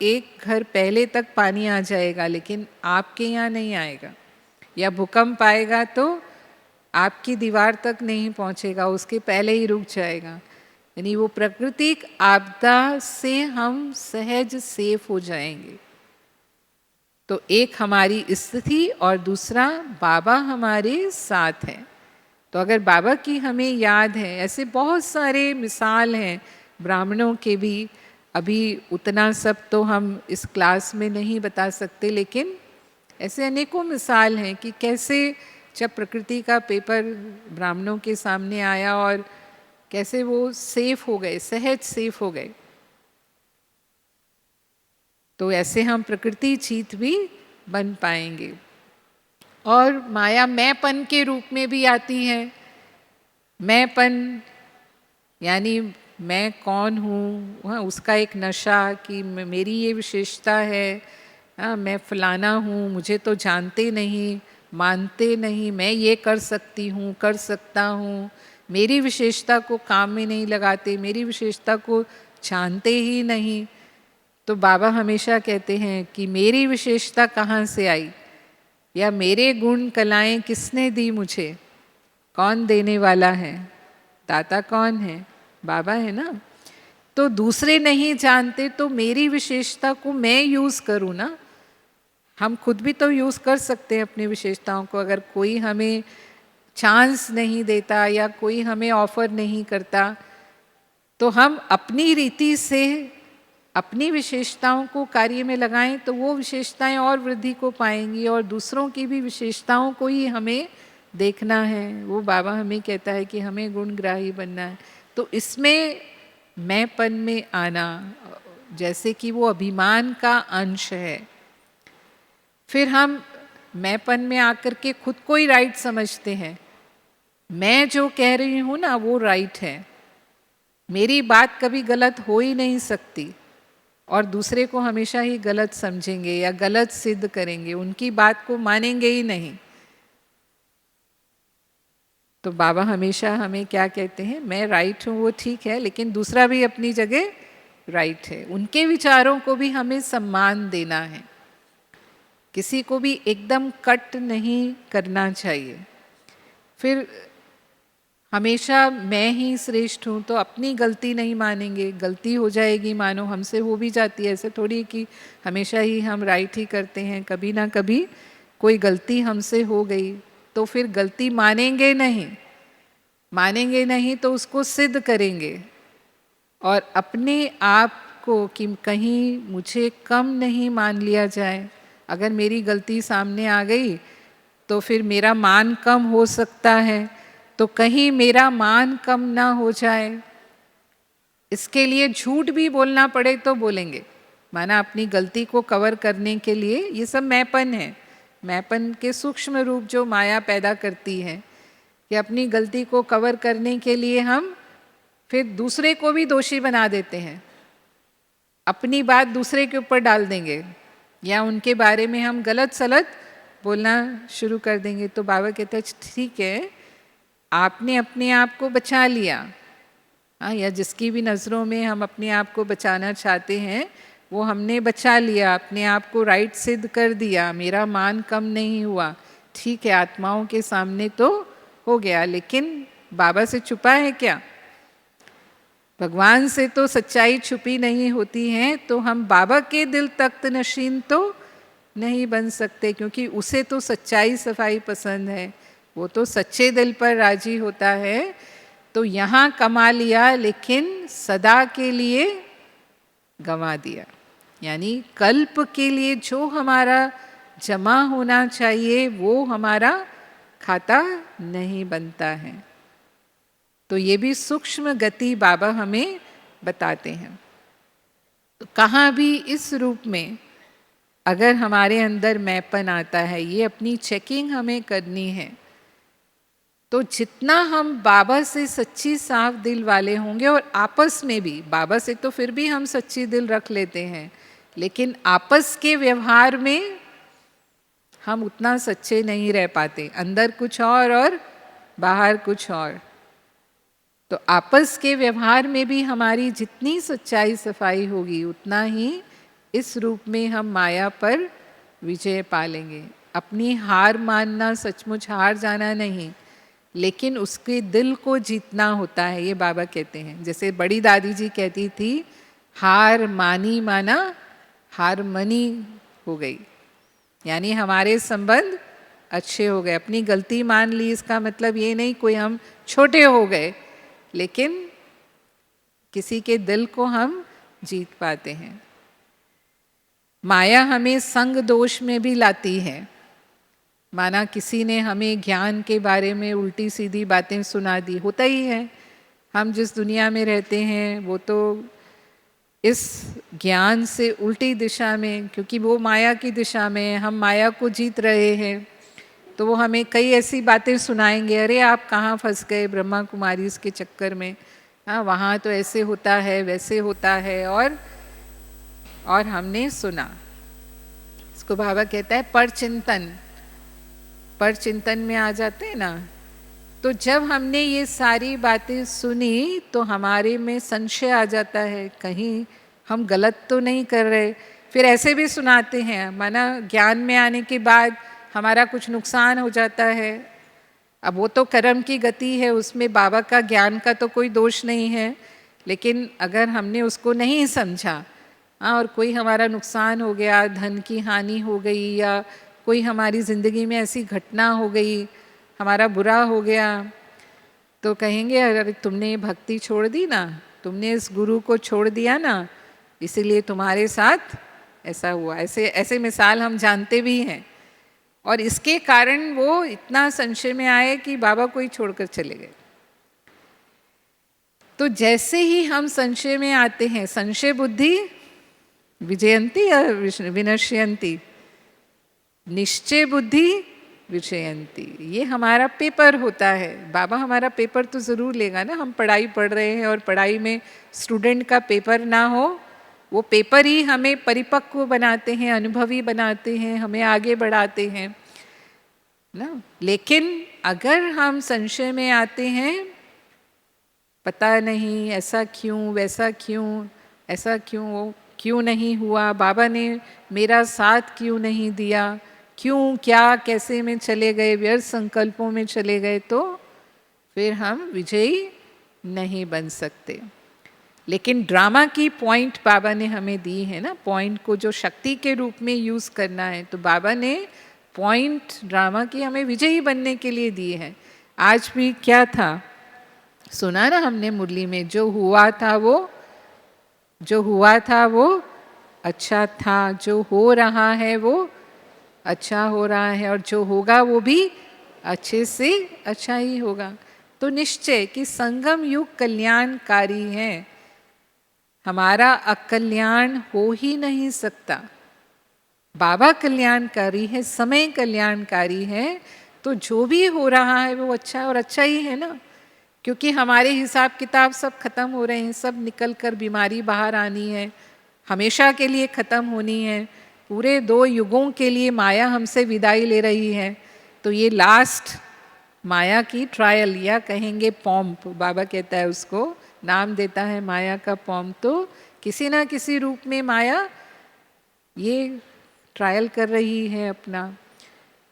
एक घर पहले तक पानी आ जाएगा लेकिन आपके यहाँ नहीं आएगा, या भूकंप आएगा तो आपकी दीवार तक नहीं पहुँचेगा, उसके पहले ही रुक जाएगा। यानी वो प्राकृतिक आपदा से हम सहज सेफ हो जाएंगे। तो एक हमारी स्थिति और दूसरा बाबा हमारे साथ है। तो अगर बाबा की हमें याद है, ऐसे बहुत सारे मिसाल हैं ब्राह्मणों के भी, अभी उतना सब तो हम इस क्लास में नहीं बता सकते, लेकिन ऐसे अनेकों मिसाल हैं कि कैसे जब प्रकृति का पेपर ब्राह्मणों के सामने आया और कैसे वो सेफ हो गए, सहज सेफ हो गए। तो ऐसे हम प्रकृति जीत भी बन पाएंगे। और माया मैंपन के रूप में भी आती है। मैंपन यानी मैं कौन हूँ, हाँ, उसका एक नशा कि मेरी ये विशेषता है, हाँ, मैं फलाना हूँ, मुझे तो जानते नहीं, मानते नहीं, मैं ये कर सकती हूँ, कर सकता हूँ, मेरी विशेषता को काम में नहीं लगाते, मेरी विशेषता को जानते ही नहीं। तो बाबा हमेशा कहते हैं कि मेरी विशेषता कहाँ से आई, या मेरे गुण कलाएं किसने दी मुझे, कौन देने वाला है, दाता कौन है, बाबा है ना। तो दूसरे नहीं जानते तो मेरी विशेषता को मैं यूज़ करूँ ना। हम खुद भी तो यूज़ कर सकते हैं अपनी विशेषताओं को। अगर कोई हमें चांस नहीं देता या कोई हमें ऑफर नहीं करता तो हम अपनी रीति से अपनी विशेषताओं को कार्य में लगाएं तो वो विशेषताएं और वृद्धि को पाएंगी, और दूसरों की भी विशेषताओं को ही हमें देखना है। वो बाबा हमें कहता है कि हमें गुणग्राही बनना है। तो इसमें मैंपन में आना, जैसे कि वो अभिमान का अंश है, फिर हम मैंपन में आकर के खुद को ही राइट समझते हैं। मैं जो कह रही हूँ ना वो राइट है, मेरी बात कभी गलत हो ही नहीं सकती, और दूसरे को हमेशा ही गलत समझेंगे या गलत सिद्ध करेंगे, उनकी बात को मानेंगे ही नहीं। तो बाबा हमेशा हमें क्या कहते हैं, मैं राइट हूँ वो ठीक है, लेकिन दूसरा भी अपनी जगह राइट है। उनके विचारों को भी हमें सम्मान देना है, किसी को भी एकदम कट नहीं करना चाहिए। फिर हमेशा मैं ही श्रेष्ठ हूँ तो अपनी गलती नहीं मानेंगे, गलती हो जाएगी, मानो हमसे हो भी जाती है, ऐसे थोड़ी कि हमेशा ही हम राइट ही करते हैं। कभी ना कभी कोई गलती हमसे हो गई तो फिर गलती मानेंगे नहीं, मानेंगे नहीं तो उसको सिद्ध करेंगे, और अपने आप को कि कहीं मुझे कम नहीं मान लिया जाए। अगर मेरी गलती सामने आ गई तो फिर मेरा मान कम हो सकता है, तो कहीं मेरा मान कम ना हो जाए, इसके लिए झूठ भी बोलना पड़े तो बोलेंगे, माना अपनी गलती को कवर करने के लिए। ये सब मैंपन है, मैंपन के सूक्ष्म रूप जो माया पैदा करती है कि अपनी गलती को कवर करने के लिए हम फिर दूसरे को भी दोषी बना देते हैं, अपनी बात दूसरे के ऊपर डाल देंगे या उनके बारे में हम गलत सलत बोलना शुरू कर देंगे। तो बाबा कहते हैं ठीक है, आपने अपने आप को बचा लिया, हाँ, या जिसकी भी नज़रों में हम अपने आप को बचाना चाहते हैं वो हमने बचा लिया, अपने आप को राइट सिद्ध कर दिया, मेरा मान कम नहीं हुआ। ठीक है, आत्माओं के सामने तो हो गया, लेकिन बाबा से छुपा है क्या? भगवान से तो सच्चाई छुपी नहीं होती है, तो हम बाबा के दिल तख्त नशीन तो नहीं बन सकते, क्योंकि उसे तो सच्चाई सफाई पसंद है, वो तो सच्चे दिल पर राजी होता है। तो यहाँ कमा लिया लेकिन सदा के लिए गंवा दिया। यानी कल्प के लिए जो हमारा जमा होना चाहिए वो हमारा खाता नहीं बनता है। तो ये भी सूक्ष्म गति बाबा हमें बताते हैं। तो कहाँ भी इस रूप में अगर हमारे अंदर मैंपन आता है, ये अपनी चेकिंग हमें करनी है। तो जितना हम बाबा से सच्ची साफ दिल वाले होंगे, और आपस में भी बाबा से तो फिर भी हम सच्ची दिल रख लेते हैं, लेकिन आपस के व्यवहार में हम उतना सच्चे नहीं रह पाते, अंदर कुछ और बाहर कुछ और। तो आपस के व्यवहार में भी हमारी जितनी सच्चाई सफाई होगी, उतना ही इस रूप में हम माया पर विजय पालेंगे। अपनी हार मानना सचमुच हार जाना नहीं, लेकिन उसके दिल को जीतना होता है, ये बाबा कहते हैं। जैसे बड़ी दादी जी कहती थी, हार मानी माना हार मनी हो गई, यानी हमारे संबंध अच्छे हो गए। अपनी गलती मान ली, इसका मतलब ये नहीं कोई हम छोटे हो गए, लेकिन किसी के दिल को हम जीत पाते हैं। माया हमें संग दोष में भी लाती है। माना किसी ने हमें ज्ञान के बारे में उल्टी सीधी बातें सुना दी, होता ही है। हम जिस दुनिया में रहते हैं वो तो इस ज्ञान से उल्टी दिशा में, क्योंकि वो माया की दिशा में, हम माया को जीत रहे हैं, तो वो हमें कई ऐसी बातें सुनाएंगे, अरे आप कहाँ फंस गए ब्रह्मा कुमारी इसके चक्कर में, हाँ वहाँ तो ऐसे होता है वैसे होता है, और हमने सुना। इसको बाबा कहता है पर चिंतन में आ जाते हैं ना। तो जब हमने ये सारी बातें सुनी तो हमारे में संशय आ जाता है, कहीं हम गलत तो नहीं कर रहे। फिर ऐसे भी सुनाते हैं, माना ज्ञान में आने के बाद हमारा कुछ नुकसान हो जाता है, अब वो तो कर्म की गति है, उसमें बाबा का ज्ञान का तो कोई दोष नहीं है। लेकिन अगर हमने उसको नहीं समझा, और कोई हमारा नुकसान हो गया, धन की हानि हो गई, या कोई हमारी ज़िंदगी में ऐसी घटना हो गई, हमारा बुरा हो गया, तो कहेंगे अरे तुमने भक्ति छोड़ दी ना, तुमने इस गुरु को छोड़ दिया ना, इसीलिए तुम्हारे साथ ऐसा हुआ। ऐसे ऐसे मिसाल हम जानते भी हैं, और इसके कारण वो इतना संशय में आए कि बाबा को ही छोड़कर चले गए। तो जैसे ही हम संशय में आते हैं, संशय बुद्धि विजयंती या विनश्यंती, निश्चय बुद्धि विजयंती, ये हमारा पेपर होता है। बाबा हमारा पेपर तो ज़रूर लेगा ना, हम पढ़ाई पढ़ रहे हैं और पढ़ाई में स्टूडेंट का पेपर ना हो, वो पेपर ही हमें परिपक्व बनाते हैं, अनुभवी बनाते हैं, हमें आगे बढ़ाते हैं ना। लेकिन अगर हम संशय में आते हैं, पता नहीं ऐसा क्यों वैसा क्यों, ऐसा क्यों वो क्यों नहीं हुआ, बाबा ने मेरा साथ क्यों नहीं दिया, क्यों क्या कैसे में चले गए, व्यर्थ संकल्पों में चले गए, तो फिर हम विजयी नहीं बन सकते। लेकिन ड्रामा की पॉइंट बाबा ने हमें दी है ना, पॉइंट को जो शक्ति के रूप में यूज़ करना है, तो बाबा ने पॉइंट ड्रामा की हमें विजयी बनने के लिए दी है। आज भी क्या था, सुना ना हमने मुरली में, जो हुआ था वो अच्छा था, जो हो रहा है वो अच्छा हो रहा है, और जो होगा वो भी अच्छे से अच्छा ही होगा। तो निश्चय कि संगम युग कल्याणकारी है, हमारा अकल्याण हो ही नहीं सकता। बाबा कल्याणकारी है, समय कल्याणकारी है, तो जो भी हो रहा है वो अच्छा और अच्छा ही है ना। क्योंकि हमारे हिसाब किताब सब खत्म हो रहे हैं, सब निकल कर बीमारी बाहर आनी है, हमेशा के लिए ख़त्म होनी है, पूरे 2 युगों के लिए माया हमसे विदाई ले रही है। तो ये लास्ट माया की ट्रायल, या कहेंगे पॉम्प, बाबा कहता है उसको, नाम देता है माया का पॉम्प। तो किसी ना किसी रूप में माया ये ट्रायल कर रही है अपना।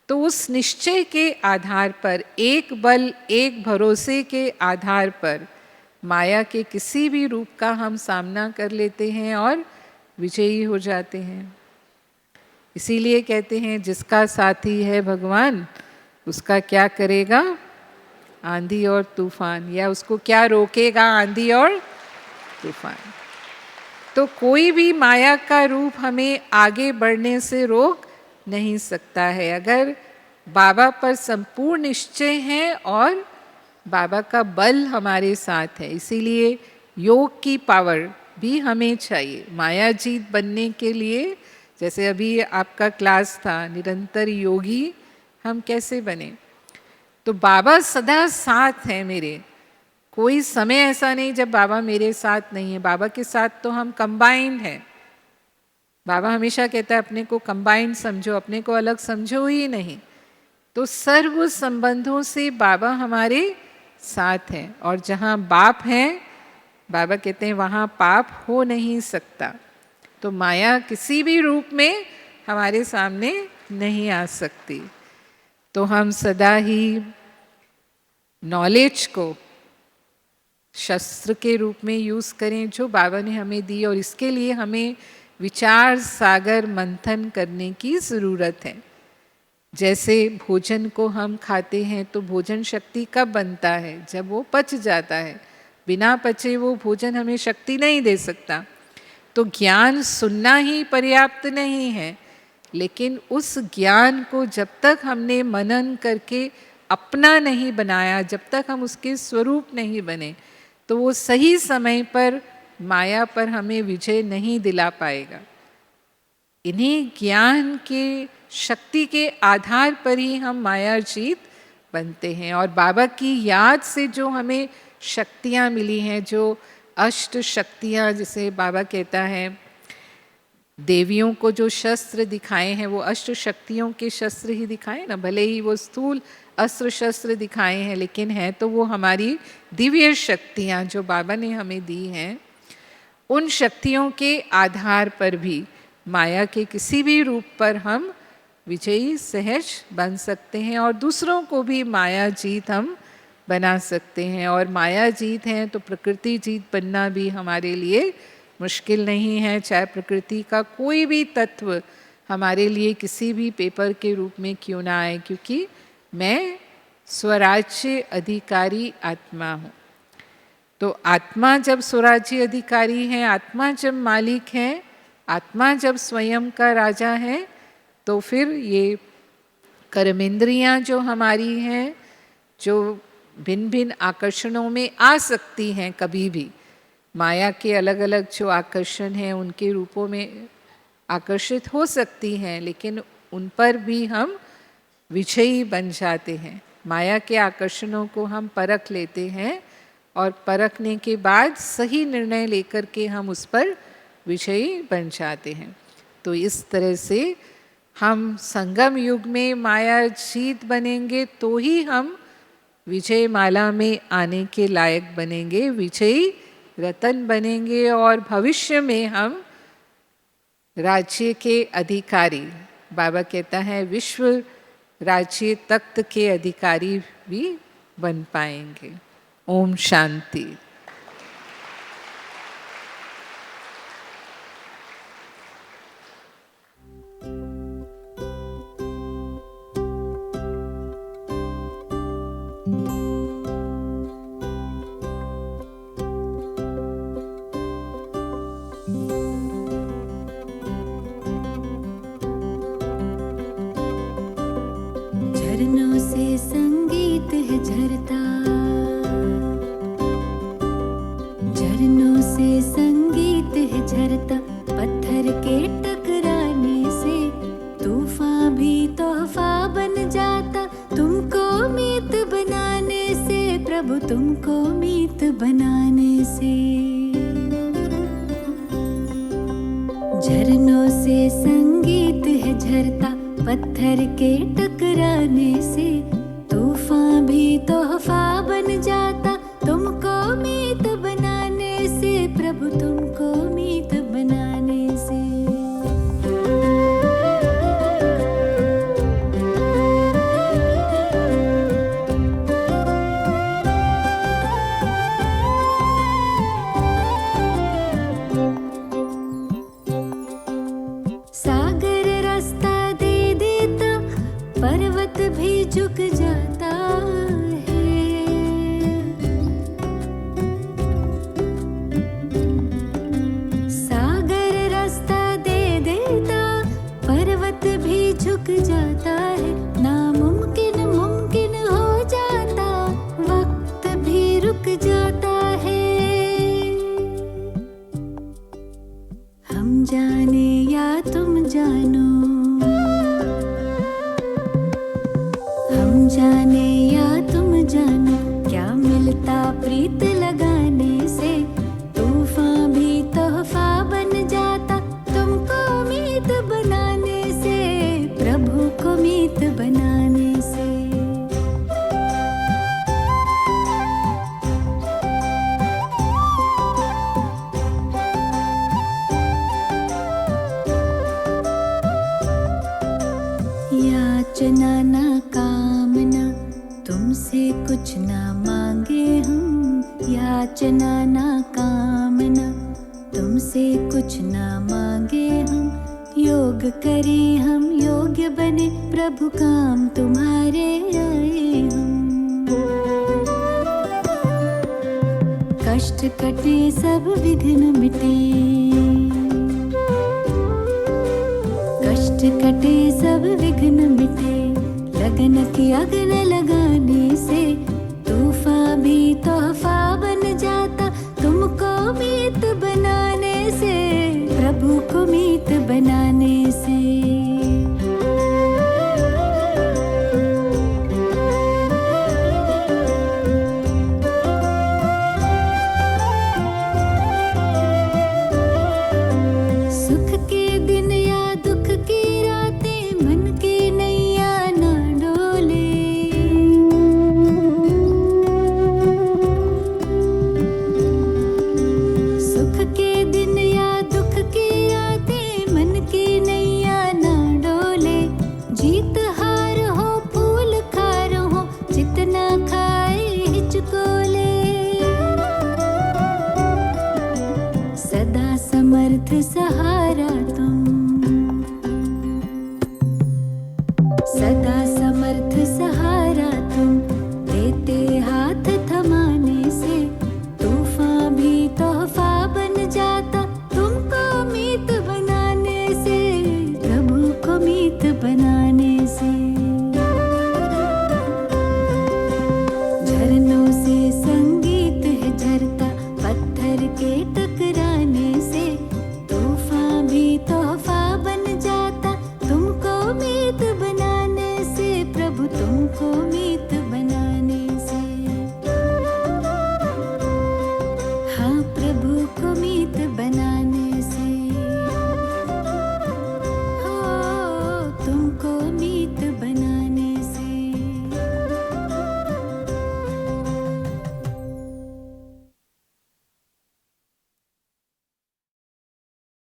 तो उस निश्चय के आधार पर, एक बल एक भरोसे के आधार पर माया के किसी भी रूप का हम सामना कर लेते हैं और विजयी हो जाते हैं। इसीलिए कहते हैं जिसका साथी है भगवान, उसका क्या करेगा आंधी और तूफान, या उसको क्या रोकेगा आंधी और तूफान। तो कोई भी माया का रूप हमें आगे बढ़ने से रोक नहीं सकता है, अगर बाबा पर संपूर्ण निश्चय है और बाबा का बल हमारे साथ है। इसीलिए योग की पावर भी हमें चाहिए मायाजीत बनने के लिए। जैसे अभी आपका क्लास था निरंतर योगी हम कैसे बने, तो बाबा सदा साथ है मेरे। कोई समय ऐसा नहीं जब बाबा मेरे साथ नहीं है। बाबा के साथ तो हम कंबाइंड हैं। बाबा हमेशा कहता है अपने को कंबाइंड समझो, अपने को अलग समझो ही नहीं। तो सर्व संबंधों से बाबा हमारे साथ हैं। और जहाँ बाप है, बाबा कहते हैं वहाँ पाप हो नहीं सकता। तो माया किसी भी रूप में हमारे सामने नहीं आ सकती। तो हम सदा ही नॉलेज को शस्त्र के रूप में यूज़ करें जो बाबा ने हमें दी। और इसके लिए हमें विचार सागर मंथन करने की ज़रूरत है। जैसे भोजन को हम खाते हैं तो भोजन शक्ति कब बनता है? जब वो पच जाता है। बिना पचे वो भोजन हमें शक्ति नहीं दे सकता। तो ज्ञान सुनना ही पर्याप्त नहीं है, लेकिन उस ज्ञान को जब तक हमने मनन करके अपना नहीं बनाया, जब तक हम उसके स्वरूप नहीं बने, तो वो सही समय पर माया पर हमें विजय नहीं दिला पाएगा। इन्हीं ज्ञान के शक्ति के आधार पर ही हम मायाजीत बनते हैं। और बाबा की याद से जो हमें शक्तियाँ मिली हैं, जो अष्ट शक्तियाँ, जिसे बाबा कहता है देवियों को जो शस्त्र दिखाए हैं वो अष्ट शक्तियों के शस्त्र ही दिखाए ना। भले ही वो स्थूल अस्त्र शस्त्र दिखाए हैं, लेकिन है तो वो हमारी दिव्य शक्तियाँ जो बाबा ने हमें दी हैं। उन शक्तियों के आधार पर भी माया के किसी भी रूप पर हम विजयी सहज बन सकते हैं और दूसरों को भी माया जीत हम बना सकते हैं। और माया जीत हैं तो प्रकृति जीत बनना भी हमारे लिए मुश्किल नहीं है। चाहे प्रकृति का कोई भी तत्व हमारे लिए किसी भी पेपर के रूप में क्यों ना आए, क्योंकि मैं स्वराज्य अधिकारी आत्मा हूँ। तो आत्मा जब स्वराज्य अधिकारी है, आत्मा जब मालिक है, आत्मा जब स्वयं का राजा है, तो फिर ये कर्मेंद्रियाँ जो हमारी हैं, जो भिन्न भिन्न आकर्षणों में आ सकती हैं, कभी भी माया के अलग अलग जो आकर्षण हैं उनके रूपों में आकर्षित हो सकती हैं, लेकिन उन पर भी हम विजयी बन जाते हैं। माया के आकर्षणों को हम परख लेते हैं और परखने के बाद सही निर्णय लेकर के हम उस पर विजयी बन जाते हैं। तो इस तरह से हम संगम युग में माया जीत बनेंगे तो ही हम विजय माला में आने के लायक बनेंगे, विजयी रतन बनेंगे और भविष्य में हम राज्य के अधिकारी, बाबा कहता है विश्व राज्य तख्त के अधिकारी भी बन पाएंगे। ओम शांति। झरनों से संगीत है झरता, झरनों से संगीत है झरता, पत्थर के टकराने से तूफान भी तोहफा बन जाता। तुमको मीत बनाने से प्रभु, तुमको मीत बनाने से। झरनों से संगीत है झरता, पत्थर के टकराने से तूफान भी तोहफा बन जाता। तुमको मीत बनाने से प्रभु, तुमको मीत बनाने से। सागर रास्ता दे देता, पर्वत भी झुक जाता है। सागर रास्ता दे देता, पर्वत भी झुक जाता है। नामुमकिन मुमकिन हो जाता, वक्त जाने या तुम जानो, क्या मिलता प्रीत लगाने से। तूफान भी तोहफा बन जाता तुमको मीत बनाने से, प्रभु को मीत बनाने से। याचना ना कामना, तुमसे कुछ ना मांगे हम। याचना ना कामना, तुमसे कुछ ना मांगे हम। योग करें हम, योग्य बने, प्रभु काम तुम्हारे आए हम। कष्ट कटे सब विघ्न मिटे, कष्ट कटे सब विघ्न मिटे। लगन की अग्न लगाने से, तूफान भी तोहफा बन जाता तुमको मीत बनाने से, प्रभु को मीत बनाने से। सुख के दिन या दुख की रातें, मन की नैया ना डोले। सुख के दिन या दुख की रातें, मन की नैया ना डोले। जीत हार हो फूल खार हो, जितना खाए हिचकोले। सदा समर्थ सहारा तुम, सदा समर्थ सहारा